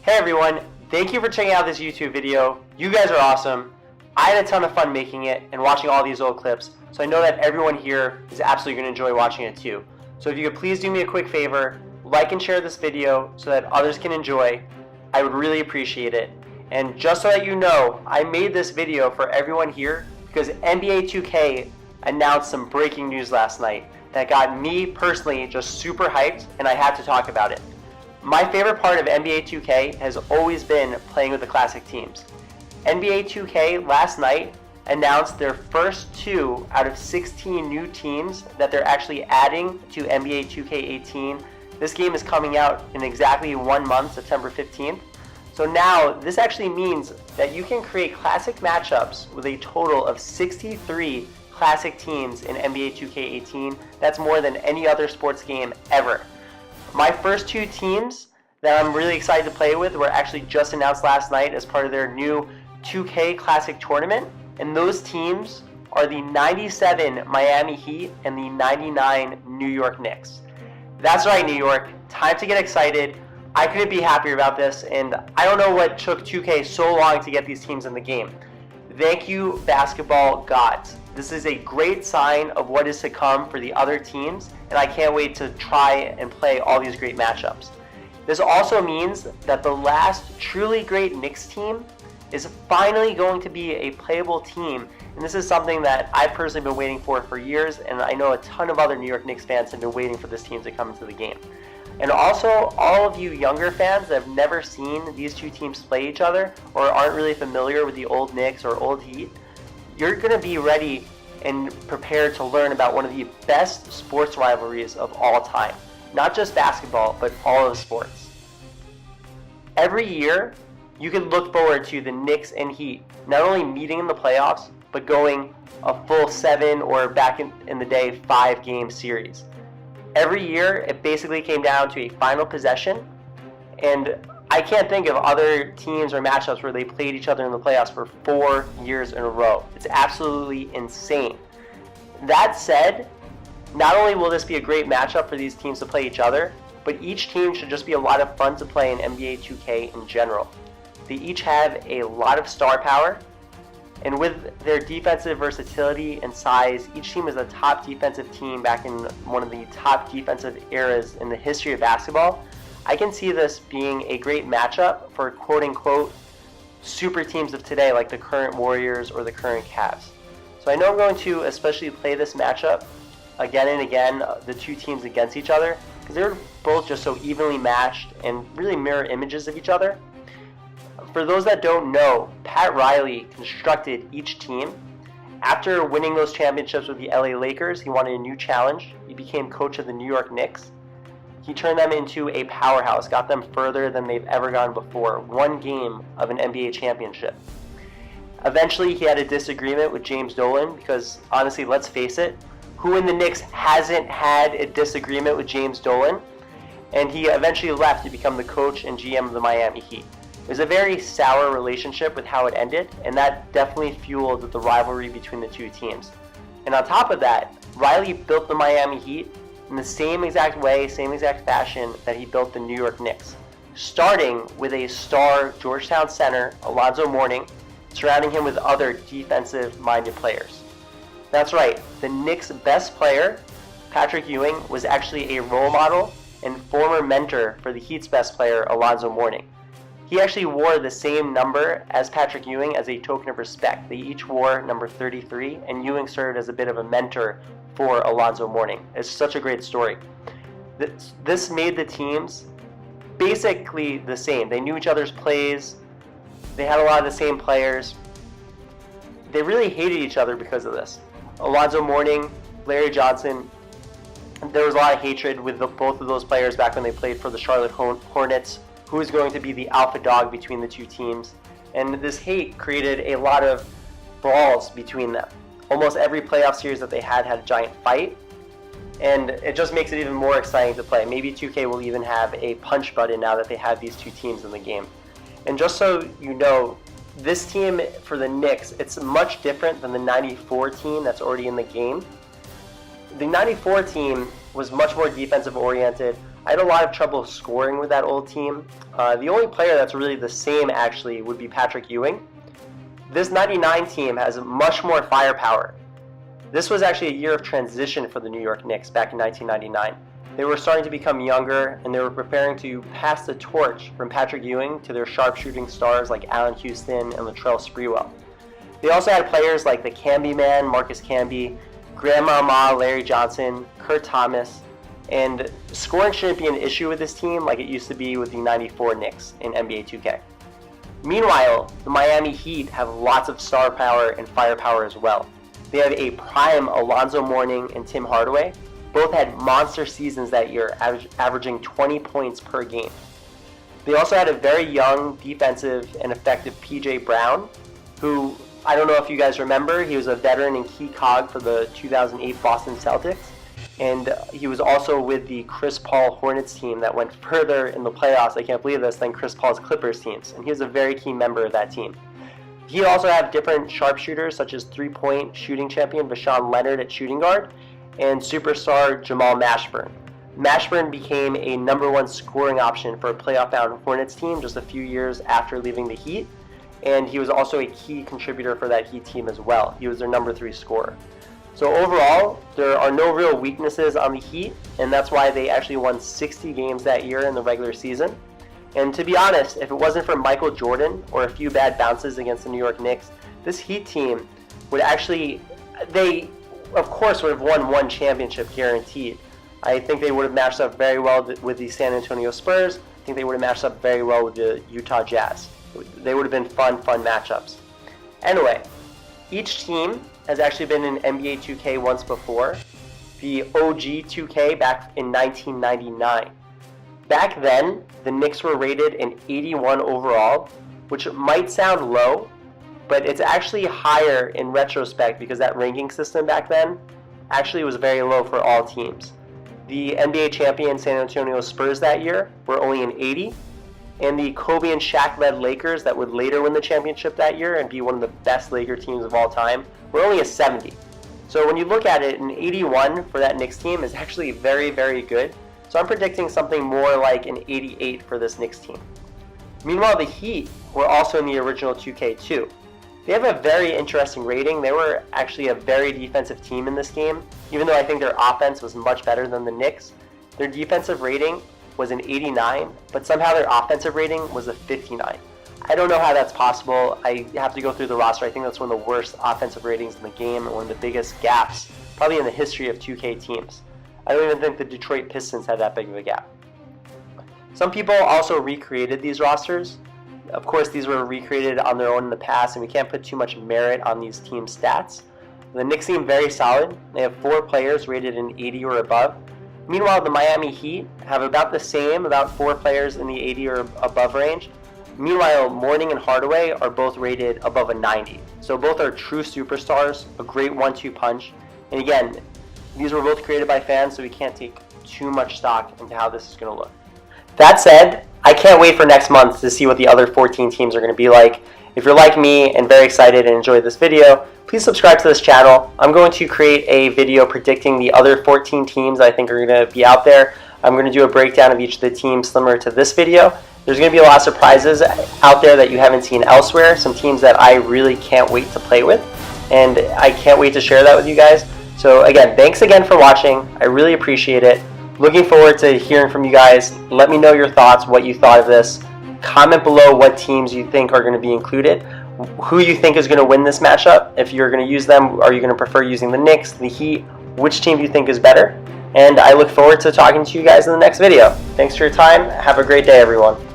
Hey everyone, thank you for checking out this YouTube video. You guys are awesome. I had a ton of fun making it and watching all these old clips, so I know that everyone here is absolutely going to enjoy watching it too. So if you could please do me a quick favor, like and share this video so that others can enjoy, I would really appreciate it. And just so that you know, I made this video for everyone here because NBA2K announced some breaking news last night that got me personally just super hyped, and I had to talk about it. My favorite part of NBA 2K has always been playing with the classic teams. NBA 2K last night announced their first 2 out of 16 new teams that they're actually adding to NBA 2K18. This game is coming out in exactly 1 month, September 15th. So now this actually means that you can create classic matchups with a total of 63 classic teams in NBA 2K18. That's more than any other sports game ever. My first 2 teams that I'm really excited to play with were actually just announced last night as part of their new 2K Classic Tournament, and those teams are the 97 Miami Heat and the 99 New York Knicks. That's right, New York. Time to get excited. I couldn't be happier about this, and I don't know what took 2K so long to get these teams in the game. Thank you, basketball gods. This is a great sign of what is to come for the other teams, and I can't wait to try and play all these great matchups. This also means that the last truly great Knicks team is finally going to be a playable team, and this is something that I've personally been waiting for years, and I know a ton of other New York Knicks fans have been waiting for this team to come into the game. And also, all of you younger fans that have never seen these two teams play each other or aren't really familiar with the old Knicks or old Heat, you're going to be ready and prepared to learn about one of the best sports rivalries of all time. Not just basketball, but all of sports. Every year, you can look forward to the Knicks and Heat not only meeting in the playoffs, but going a full 7 or back in the day 5-game series. Every year, it basically came down to a final possession, and I can't think of other teams or matchups where they played each other in the playoffs for 4 years in a row. It's absolutely insane. That said, not only will this be a great matchup for these teams to play each other, but each team should just be a lot of fun to play in NBA 2K in general. They each have a lot of star power, and with their defensive versatility and size, each team is a top defensive team back in one of the top defensive eras in the history of basketball. I can see this being a great matchup for quote-unquote super teams of today like the current Warriors or the current Cavs. So I know I'm going to especially play this matchup again and again, the two teams against each other, because they're both just so evenly matched and really mirror images of each other. For those that don't know, Pat Riley constructed each team. After winning those championships with the LA Lakers, he wanted a new challenge. He became coach of the New York Knicks. He turned them into a powerhouse, got them further than they've ever gone before, 1 game of an NBA championship. Eventually, he had a disagreement with James Dolan because, honestly, let's face it, who in the Knicks hasn't had a disagreement with James Dolan? And he eventually left to become the coach and GM of the Miami Heat. It was a very sour relationship with how it ended, and that definitely fueled the rivalry between the two teams. And on top of that, Riley built the Miami Heat in the same exact way, same exact fashion that he built the New York Knicks, starting with a star Georgetown center, Alonzo Mourning, surrounding him with other defensive-minded players. That's right, the Knicks' best player, Patrick Ewing, was actually a role model and former mentor for the Heat's best player, Alonzo Mourning. He actually wore the same number as Patrick Ewing as a token of respect. They each wore number 33, and Ewing served as a bit of a mentor for Alonzo Mourning. It's such a great story. This made the teams basically the same. They knew each other's plays. They had a lot of the same players. They really hated each other because of this. Alonzo Mourning, Larry Johnson, there was a lot of hatred with both of those players back when they played for the Charlotte Hornets, who is going to be the alpha dog between the two teams. And this hate created a lot of brawls between them. Almost every playoff series that they had a giant fight, and it just makes it even more exciting to play. Maybe 2K will even have a punch button now that they have these two teams in the game. And just so you know, this team for the Knicks, it's much different than the 94 team that's already in the game. The 94 team was much more defensive oriented, I had a lot of trouble scoring with that old team. The only player that's really the same actually would be Patrick Ewing. This 99 team has much more firepower. This was actually a year of transition for the New York Knicks back in 1999. They were starting to become younger, and they were preparing to pass the torch from Patrick Ewing to their sharpshooting stars like Allen Houston and Latrell Sprewell. They also had players like the Camby Man, Marcus Camby, Grandmama Larry Johnson, Kurt Thomas, and scoring shouldn't be an issue with this team like it used to be with the 94 Knicks in NBA 2K. Meanwhile, the Miami Heat have lots of star power and firepower as well. They have a prime Alonzo Mourning and Tim Hardaway. Both had monster seasons that year, averaging 20 points per game. They also had a very young, defensive, and effective P.J. Brown, who, I don't know if you guys remember, he was a veteran and key cog for the 2008 Boston Celtics. And he was also with the Chris Paul Hornets team that went further in the playoffs, I can't believe this, than Chris Paul's Clippers teams. And he was a very key member of that team. He also had different sharpshooters, such as three-point shooting champion Vashawn Leonard at shooting guard and superstar Jamal Mashburn. Mashburn became a #1 scoring option for a playoff-bound Hornets team just a few years after leaving the Heat, and he was also a key contributor for that Heat team as well. He was their #3 scorer. So overall, there are no real weaknesses on the Heat, and that's why they actually won 60 games that year in the regular season. And to be honest, if it wasn't for Michael Jordan or a few bad bounces against the New York Knicks, this Heat team would actually, they of course would have won one championship guaranteed. I think they would have matched up very well with the San Antonio Spurs. I think they would have matched up very well with the Utah Jazz. They would have been fun matchups. Anyway, each team has actually been in NBA 2K once before. The OG 2K back in 1999. Back then, the Knicks were rated an 81 overall, which might sound low, but it's actually higher in retrospect because that ranking system back then actually was very low for all teams. The NBA champion San Antonio Spurs that year were only an 80, and the Kobe and Shaq-led Lakers that would later win the championship that year and be one of the best Laker teams of all time were only a 70. So when you look at it, an 81 for that Knicks team is actually very, very good. So I'm predicting something more like an 88 for this Knicks team. Meanwhile, the Heat were also in the original 2K2. They have a very interesting rating. They were actually a very defensive team in this game. Even though I think their offense was much better than the Knicks, their defensive rating was an 89, but somehow their offensive rating was a 59. I don't know how that's possible. I have to go through the roster. I think that's one of the worst offensive ratings in the game and one of the biggest gaps probably in the history of 2K teams. I don't even think the Detroit Pistons had that big of a gap. Some people also recreated these rosters. Of course, these were recreated on their own in the past, and we can't put too much merit on these team stats. The Knicks seem very solid. They have 4 players rated an 80 or above. Meanwhile, the Miami Heat have about the same, about 4 players in the 80 or above range. Meanwhile, Mourning and Hardaway are both rated above a 90. So both are true superstars, a great 1-2 punch. And again, these were both created by fans, so we can't take too much stock into how this is going to look. That said, I can't wait for next month to see what the other 14 teams are going to be like. If you're like me and very excited and enjoyed this video, please subscribe to this channel. I'm going to create a video predicting the other 14 teams I think are going to be out there. I'm going to do a breakdown of each of the teams similar to this video. There's going to be a lot of surprises out there that you haven't seen elsewhere, some teams that I really can't wait to play with, and I can't wait to share that with you guys. So again, thanks again for watching. I really appreciate it. Looking forward to hearing from you guys. Let me know your thoughts, what you thought of this. Comment below what teams you think are going to be included, who you think is going to win this matchup. If you're going to use them, are you going to prefer using the Knicks, the Heat? Which team do you think is better? And I look forward to talking to you guys in the next video. Thanks for your time. Have a great day, everyone.